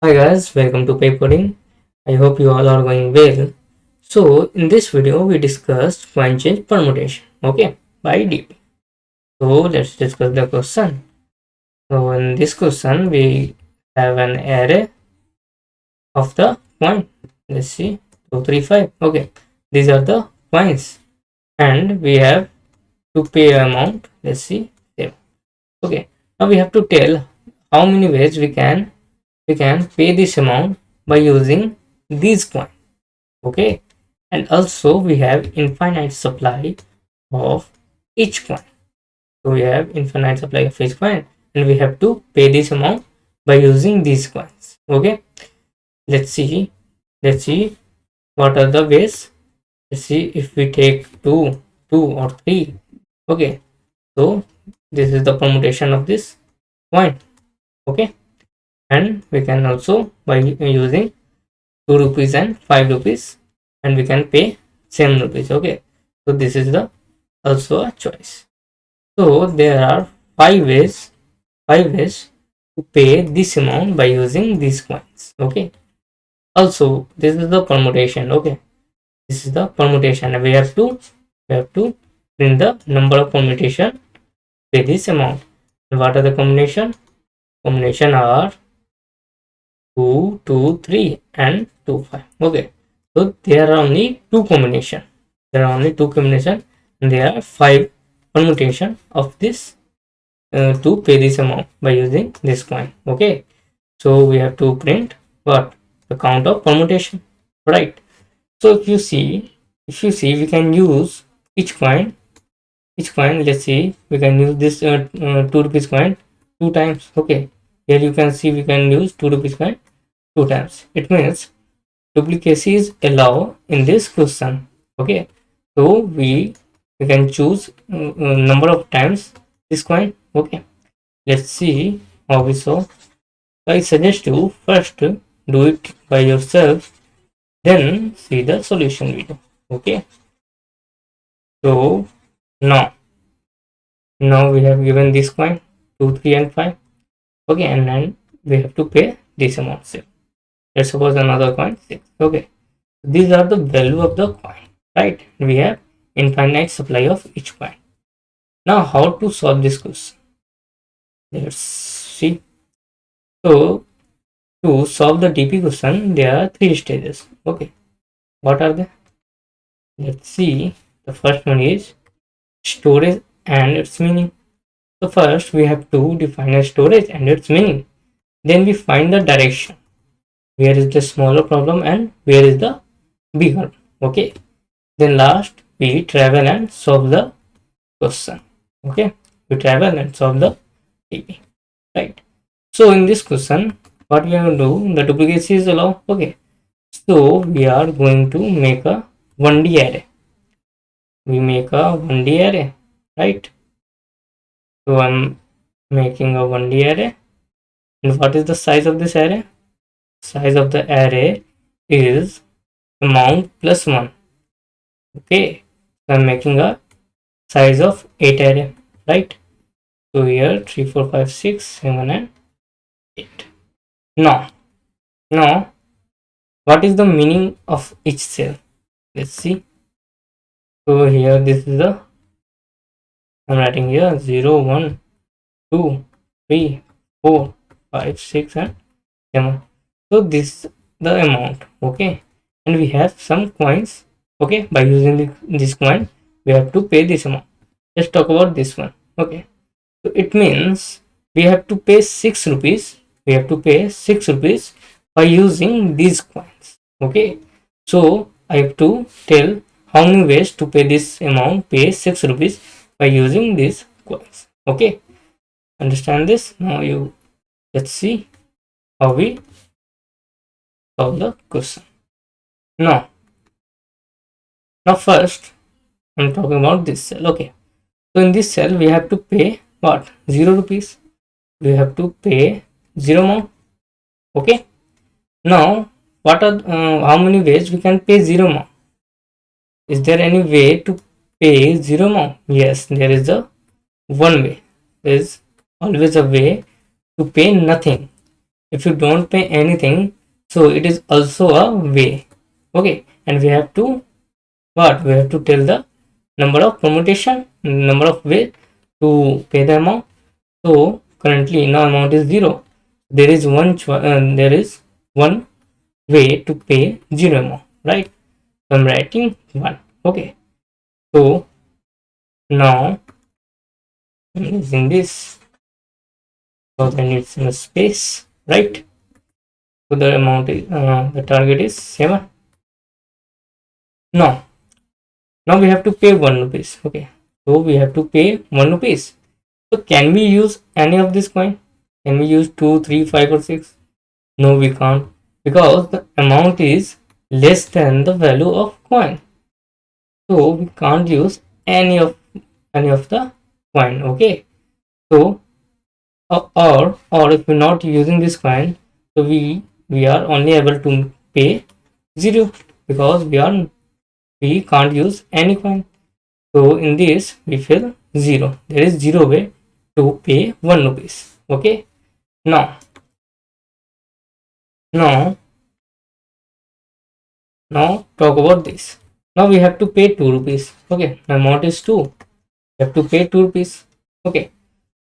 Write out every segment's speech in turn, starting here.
Hi guys, welcome to Papering. I hope you all are going well. So in this video we discussed coin change permutation, okay, by DP. So let's discuss the question. So in this question we have an array of the coin. Let's see, 2, 3, 5. Okay, these are the coins, and we have to pay amount. Let's see, same. Okay, now we have to tell how many ways we can pay this amount by using these coins. Okay, and also we have infinite supply of each coin. So we have infinite supply of each coin, and we have to pay this amount by using these coins. Okay, let's see what are the ways. Let's see if we take two or three. Okay, so this is the permutation of this coin. Okay, and we can also by using 2 rupees and 5 rupees, and we can pay same rupees. Okay, so this is the also a choice. So there are five ways to pay this amount by using these coins. Okay, also this is the permutation. Okay, this is the permutation, and we have to print the number of permutation pay this amount. And what are the combination are 2 2 3 and 2 5. Okay, so there are only two combination, and there are 5 permutation of this to pay this amount by using this coin. Okay, so we have to print what the count of permutation, right? So if you see we can use each coin. Let's see, we can use this 2 rupees coin two times. Okay, here you can see we can use 2 rupees coin two times. It means duplicacy is allowed in this question. Okay, so we can choose number of times this coin. Okay, let's see how we solve. So I suggest you first do it by yourself, then see the solution video. Okay, so now we have given this coin 2 3 and 5. Okay, and then we have to pay this amount. So let's suppose another coin 6. Okay, these are the value of the coin, right? We have infinite supply of each coin. Now how to solve this question? Let's see. So to solve the DP question, there are 3 stages. Okay, what are they? Let's see. The first one is storage and its meaning. So first we have to define a storage and its meaning. Then we find the direction. Where is the smaller problem and where is the bigger? Okay. Then last we travel and solve the question. Okay, we travel and solve the DP, right? So in this question, what we are going to do, the duplicacy is allowed. Okay, so we are going to make a 1D array. We make a 1D array, right? So I'm making a 1D array. And what is the size of this array? Size of the array is amount plus 1. Okay, so I'm making a size of 8 array, right? So here 3 4 5 6 7 and 8. Now what is the meaning of each cell? Let's see. So here this is the, I'm writing here 0 1 2 3 4 5 6 and 7. So this is the amount. Okay, and we have some coins. Okay, by using this coin we have to pay this amount. Let's talk about this one. Okay, so it means we have to pay 6 rupees. We have to pay 6 rupees by using these coins. Okay, so I have to tell how many ways to pay this amount, pay 6 rupees by using these coins. Okay, understand this? Now you, let's see how we solve the question. Now first I'm talking about this cell. Okay, so in this cell we have to pay what? 0 rupees. We have to pay 0 amount. Okay, now what are how many ways we can pay 0 amount? Is there any way to pay 0 amount? Yes, there is a one way. There is always a way to pay nothing. if you don't pay anything, so it is also a way. Okay, and we have to what? We have to tell the number of permutation, number of ways to pay the amount. So currently now amount is 0. There is one way to pay 0 amount, right? So I'm writing 1. Okay, so now I'm using this because I need some space, right? So the amount is the target is 7. Now we have to pay 1 rupees. Okay, so we have to pay 1 rupees. So can we use any of this coin? Can we use 2, 3, 5 or 6? No, we can't, because the amount is less than the value of coin. So we can't use any of the coin. Okay, so or if we're not using this coin, so we are only able to pay 0, because we can't use any coin. So in this we fill 0. There is 0 way to pay 1 rupees. Okay, now now now talk about this. Now we have to pay 2 rupees. Okay, the amount is 2. We have to pay 2 rupees. Okay,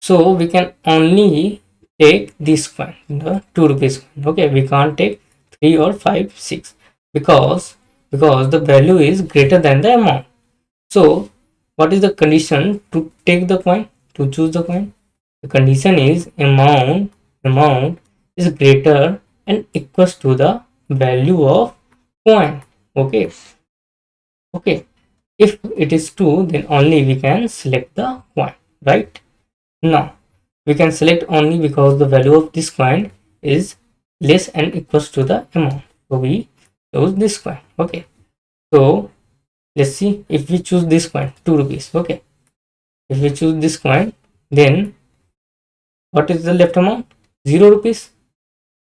so we can only take this coin, the 2 rupees coin. Okay, we can't take 3 or 5, 6, because the value is greater than the amount. So what is the condition to take the coin, to choose the coin? The condition is amount is greater and equals to the value of coin. Okay, okay, if it is 2, then only we can select the coin, right? Now we can select only because the value of this coin is less and equals to the amount, so we choose this coin. Okay, so let's see, if we choose this coin 2 rupees. Okay, if we choose this coin, then what is the left amount? 0 rupees.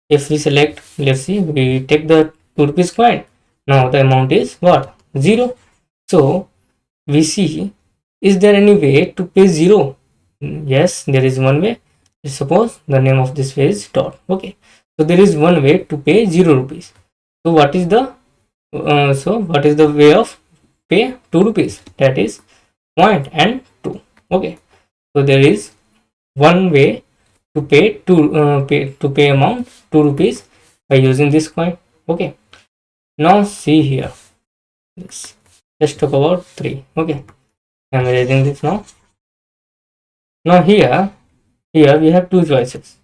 If we select, let's see, we take the 2 rupees coin, now the amount is what? 0. So we see, is there any way to pay 0? Yes, there is one way. Suppose the name of this way is dot. Okay, so there is one way to pay 0 rupees. So what is the way of pay 2 rupees? That is point and 2. Okay, so there is one way to pay amount 2 rupees by using this coin. Okay, now see here, let's talk about 3. Okay, I'm erasing this now. Now here we have two choices.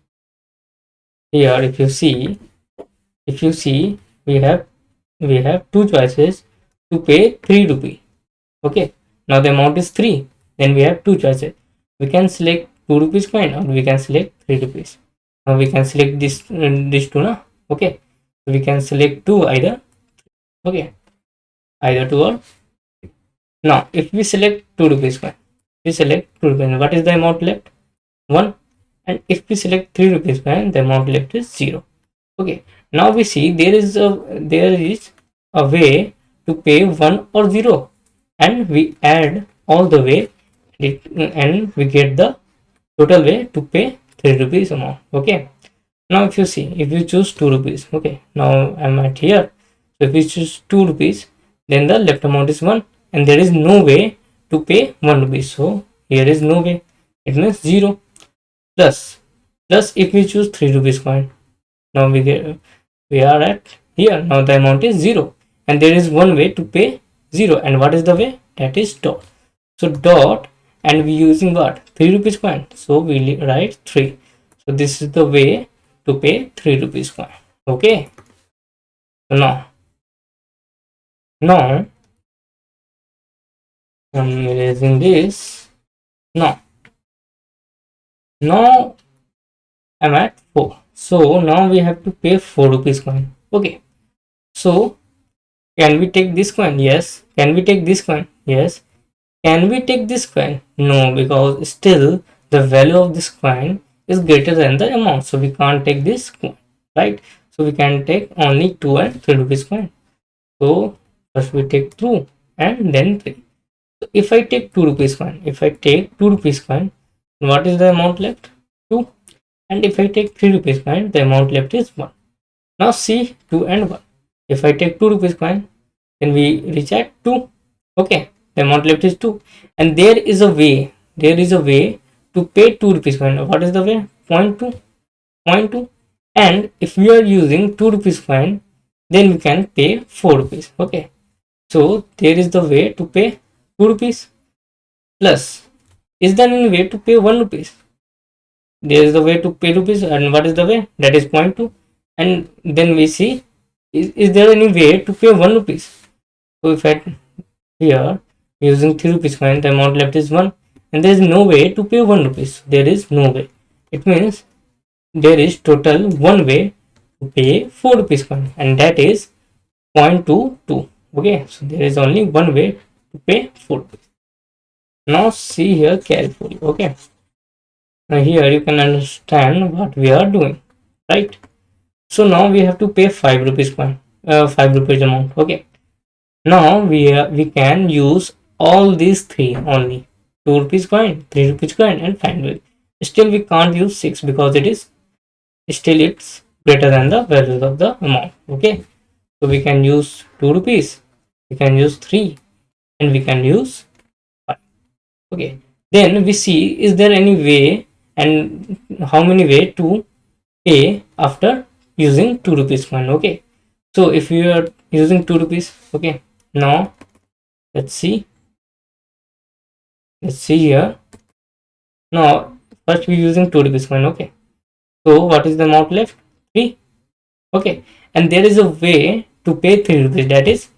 Here if you see, we have two choices to pay 3 rupee. Okay, now the amount is 3, then we have two choices. We can select 2 rupees coin, or we can select 3 rupees. Now we can select this two now. Okay, we can select 2 either. Okay, either 2 or. Now if we select 2 rupees coin, we select 2 rupees, what is the amount left? 1. And if we select 3 rupees coin, the amount left is 0. Okay, now we see there is a way to pay 1 or 0, and we add all the way, and we get the total way to pay 3 rupees amount. Okay, now if you see, if you choose 2 rupees, okay, now I'm at here. So if we choose 2 rupees, then the left amount is 1, and there is no way to pay 1 rupee. So here is no way, it means 0. Plus if we choose 3 rupees coin, now we are at here. Now the amount is 0, and there is one way to pay 0, and what is the way? That is dot. So dot, and we using what? 3 rupees coin, so we write 3. So this is the way to pay 3 rupees coin. Okay, so now I'm erasing this. Now I'm at 4. So now we have to pay 4 rupees coin. Okay, so can we take this coin? Yes. Can we take this coin? Yes. Can we take this coin? No, because still the value of this coin is greater than the amount, so we can't take this coin, right? So we can take only 2 and 3 rupees coin. So first we take 2 and then 3. So if I take 2 rupees coin, what is the amount left? 2. And if I take 3 rupees coin, the amount left is 1. Now see 2 and 1. If I take 2 rupees coin, then we reach at 2. Okay, the amount left is 2. And there is a way to pay 2 rupees coin. What is the way? 0.2. And if we are using 2 rupees coin, then we can pay 4 rupees. Okay, so there is the way to pay 2 rupees. Plus, is there any way to pay 1 rupees? There is the way to pay rupees, and what is the way? That is 0.2. And then we see, is there any way to pay 1 rupees? So if I here using 3 rupees coin, the amount left is 1, and there is no way to pay 1 rupees. There is no way. It means there is total one way to pay 4 rupees coin, and that is 0.22. Okay, so there is only one way to pay 4 rupees. Now see here carefully. Okay, now here you can understand what we are doing, right? So now we have to pay 5 rupees coin, 5 rupees amount. Okay, now we can use all these three only: 2 rupees coin, 3 rupees coin, and 5 rupees. Still we can't use 6 because it's greater than the values of the amount. Okay, so we can use 2 rupees, we can use 3, and we can use 5. Okay, then we see, is there any way and how many way to pay after using 2 rupees coin? Okay, so if you are using 2 rupees, okay, now let's see here. Now first we using 2 rupees coin. Okay, so what is the amount left? 3. Okay, and there is a way to pay 3 rupees, that is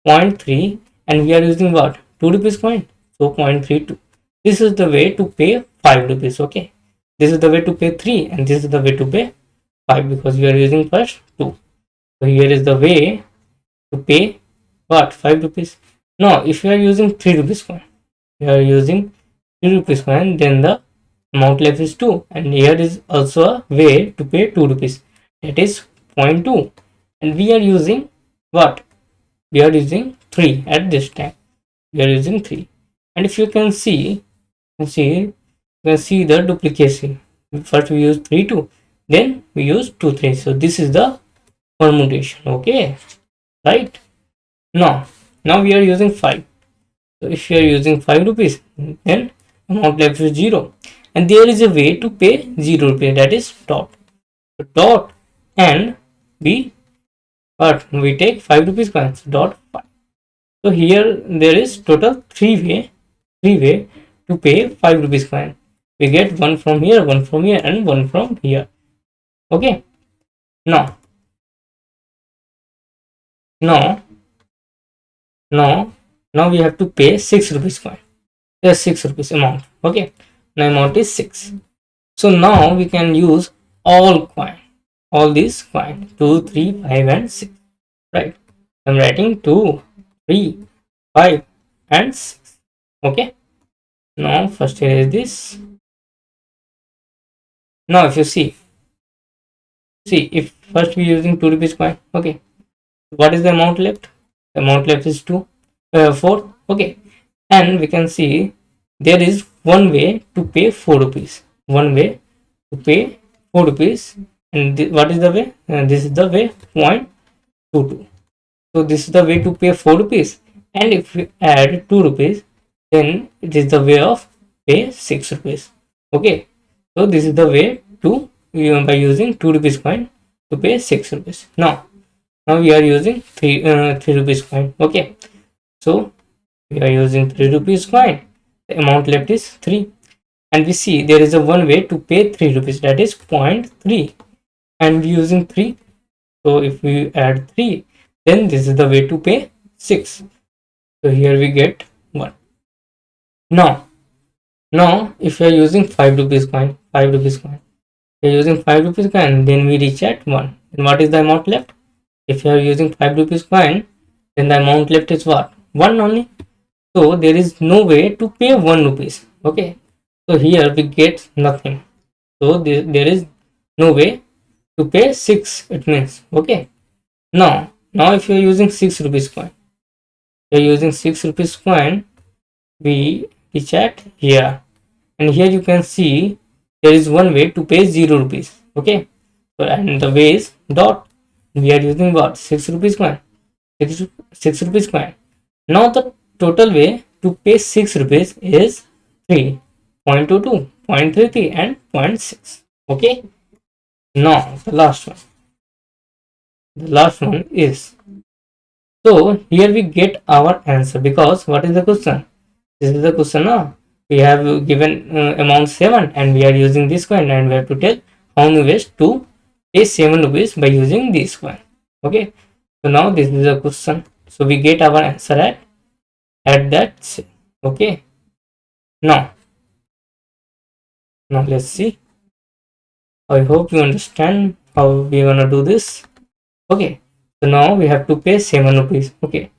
0.3, and we are using what? 2 rupees coin, so 0.32. This is the way to pay 5 rupees. Okay, this is the way to pay 3, and this is the way to pay 5, because we are using first 2. So here is the way to pay what? 5 rupees. Now if you are using 3 rupees coin, we are using 3 rupees coin, then the amount left is 2, and here is also a way to pay 2 rupees, that is 0.2, and we are using what? We are using 3 at this time. We are using 3, and if you can see the duplication. First we use 3 2, then we use 2 3. So this is the permutation. Okay, right? Now we are using 5. So if you are using 5 rupees, then amount left is 0, and there is a way to pay 0 rupees, that is dot. So dot, and we take 5 rupees coins, dot 5. So here there is total three way to pay 5 rupees coin. We get one from here, and one from here. Okay, now we have to pay 6 rupees coin. There's 6 rupees amount. Okay, now amount is 6. So now we can use all these coin, 2 3 5 and 6, right? I'm writing 2 3 5 and 6. Okay, now first here is this. Now if you see if first we using 2 rupees coin. Okay, what is the amount left? The amount left is 4. Okay, and we can see there is one way to pay 4 rupees, one way to pay 4 rupees, and what is the way? This is the way 0.22. So this is the way to pay 4 rupees, and if we add 2 rupees, then it is the way of pay 6 rupees. Okay, so this is the way to by using 2 rupees coin to pay 6 rupees. Now we are using 3 rupees coin. Okay, so we are using 3 rupees coin. The amount left is 3, and we see there is a one way to pay 3 rupees, that is 0.3, and we using 3. So if we add 3, then this is the way to pay 6. So here we get 1. Now if you are using 5 rupees coin, we are using 5 rupees coin, then we reach at 1. And what is the amount left? If you are using 5 rupees coin, then the amount left is what? 1 only. So there is no way to pay 1 rupees. Okay, so here we get nothing. So there is no way to pay 6, it means. Okay, now if you are using 6 rupees coin, we reach at here, and here you can see there is one way to pay 0 rupees. Okay, so and the way is dot. We are using what? 6 rupees coin. 6 rupees coin. Now the total way to pay 6 rupees is 3, 0.22, 0.33 and 0.6. Okay. Now the last one. The last one is, so here we get our answer, because what is the question? This is the question now. We have given amount 7 and we are using this coin, and we have to tell how many ways to pay 7 rupees by using this coin. Okay. So now this is the question. So we get our answer at that. Okay. Now let's see. I hope you understand how we gonna do this. Okay. So now we have to pay 7 rupees. Okay.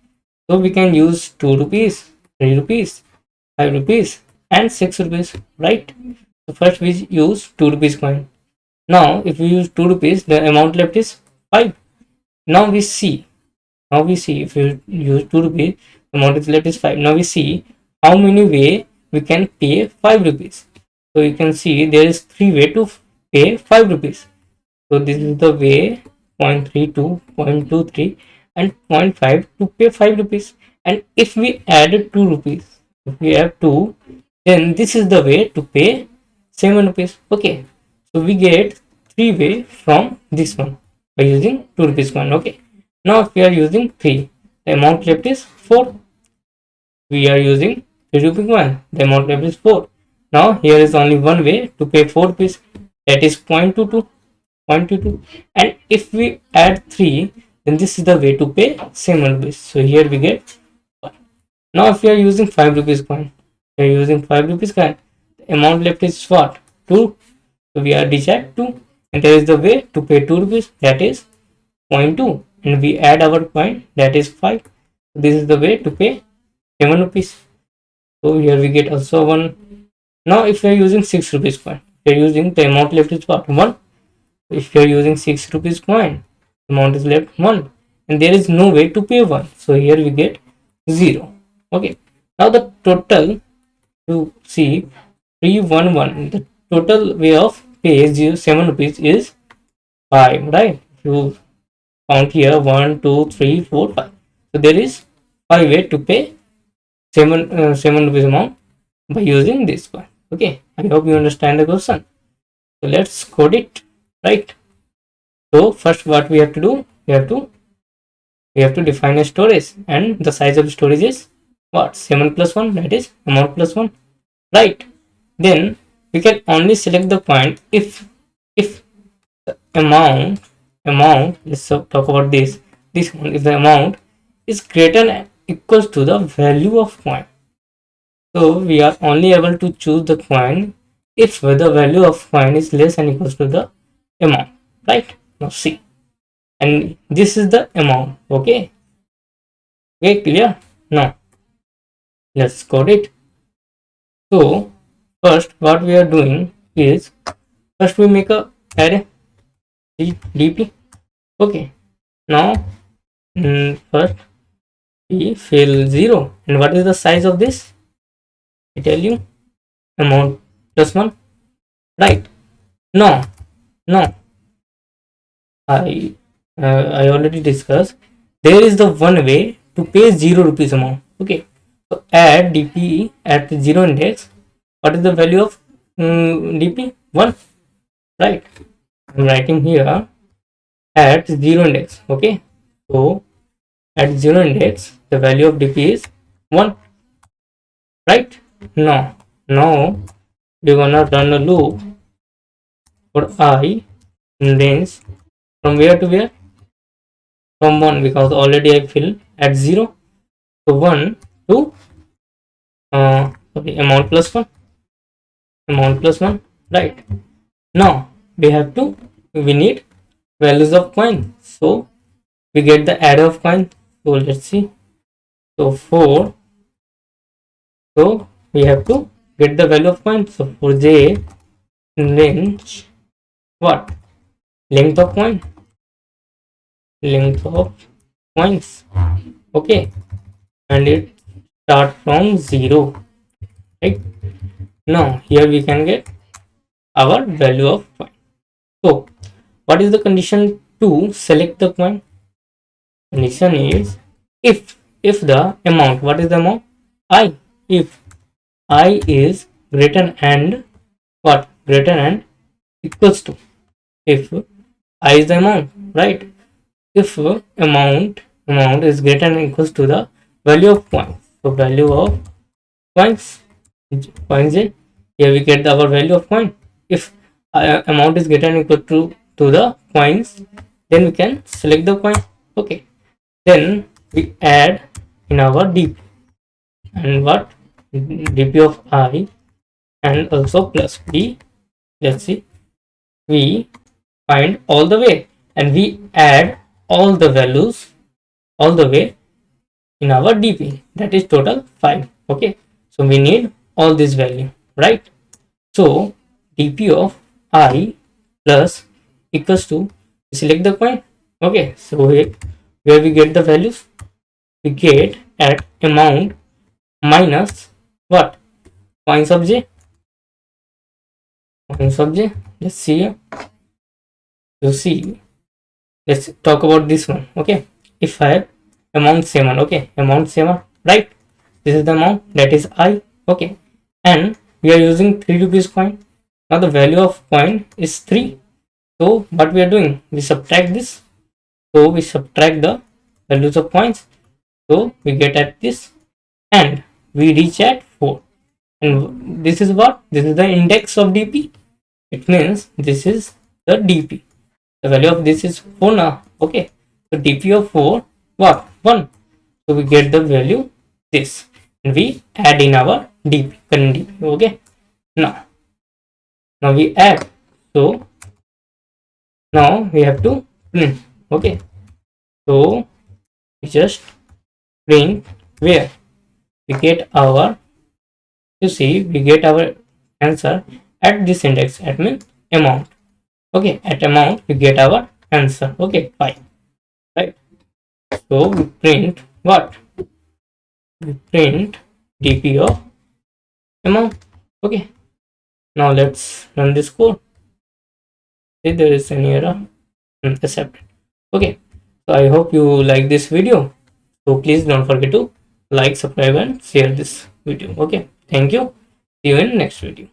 So we can use 2 rupees, 3 rupees, 5 rupees and 6 rupees, right? So first we use 2 rupees coin. Now if we use 2 rupees, the amount left is 5. Now we see if you use 2 rupees, the amount is left is 5. Now we see how many way we can pay 5 rupees. So you can see there is 3 way to pay 5 rupees. So this is the way 0.32, 0.23 and 0.5 to pay 5 rupees. And if we add 2 rupees, if we have 2, then this is the way to pay 7 rupees. Okay, so we get 3 way from this one by using 2 rupees coin. Okay, now if we are using 3, the amount left is 4. We are using 3 rupees coin, the amount left is 4. Now here is only one way to pay 4 rupees, that is 0.22. And if we add 3, then this is the way to pay 7 rupees. So here we get 1. Now if we are using 5 rupees coin, we are using 5 rupees coin, the amount left is what? 2. So we are at 2, and there is the way to pay 2 rupees, that is 0.2, and we add our coin, that is 5. So this is the way to pay 7 rupees. So here we get also 1. Now if we are using 6 rupees coin, we are using, the amount left is what? 1. If you are using 6 rupees coin, amount is left 1, and there is no way to pay 1. So here we get 0. Okay. Now the total, to see 311, the total way of pay 7 rupees is 5, right? If you count here 1, 2, 3, 4, 5. So there is 5 way to pay 7 rupees amount by using this coin. Okay. I hope you understand the question. So let's code it. Right. So first what we have to do, we have to define a storage, and the size of storage is what? 7 plus 1, that is amount plus 1. Right. Then we can only select the coin if the amount, let's talk about this one, if the amount is greater than equals to the value of coin. So we are only able to choose the coin if the value of coin is less than equals to the amount, right? Now see, and this is the amount. Okay, clear? Now let's code it. So first what we are doing is, first we make a array dp. Okay, now first we fill 0, and what is the size of this? I tell you, amount plus 1, right? Now I already discussed, there is the one way to pay 0 rupees amount. Okay, so add dp at 0 index. What is the value of dp? 1, right? I'm writing here at 0 index. Okay, so at 0 index the value of dp is 1, right? Now we're gonna run a loop for I in range from where to where? From 1, because already I fill at 0. So 1 to amount plus 1, right? Now we need values of coin, so we get the array of coin. So let's see, so 4, so we have to get the value of coin. So for j range, what? Length of coins. Okay, and it start from 0, right? Now here we can get our value of coin. So what is the condition to select the coin? Condition is if the amount, what is the amount? I. If I is greater and what? Greater and equals to, if I is the amount, right? If amount is greater than equals to the value of coins. So value of coins, coins in, here we get our value of coin. If amount is greater than equal to the coins, then we can select the coin. Okay, then we add in our dp, and what? Dp of I, and also plus b. Let's see, we find all the way, and we add all the values all the way in our dp, that is total 5. Okay, so we need all this value, right? So dp of I plus equals to, select the coin. Okay, so where we get the values, we get at amount minus what? Coins of j. Coins of j, let's see here. You see, let's talk about this one. Okay, if I have amount 7, okay, amount 7, right? This is the amount, that is I. Okay, and we are using 3 rupees coin. Now the value of coin is 3. So what we are doing, we subtract this. So we subtract the values of coins, so we get at this, and we reach at 4. And this is what? This is the index of dp. It means this is the dp. The value of this is 4 now. Okay, so dp of 4, what? 1. So we get the value this, and we add in our dp, current dp. Okay, now we add. So now we have to print. Okay, so we just print where we get our, you see, we get our answer at this index, at means amount. Okay, at amount we get our answer. Okay, 5, right? So we print what? We print dp of amount. Okay, now let's run this code. If there is any error, accept it. Okay, so I hope you like this video. So please don't forget to like, subscribe and share this video. Okay, thank you. See you in next video.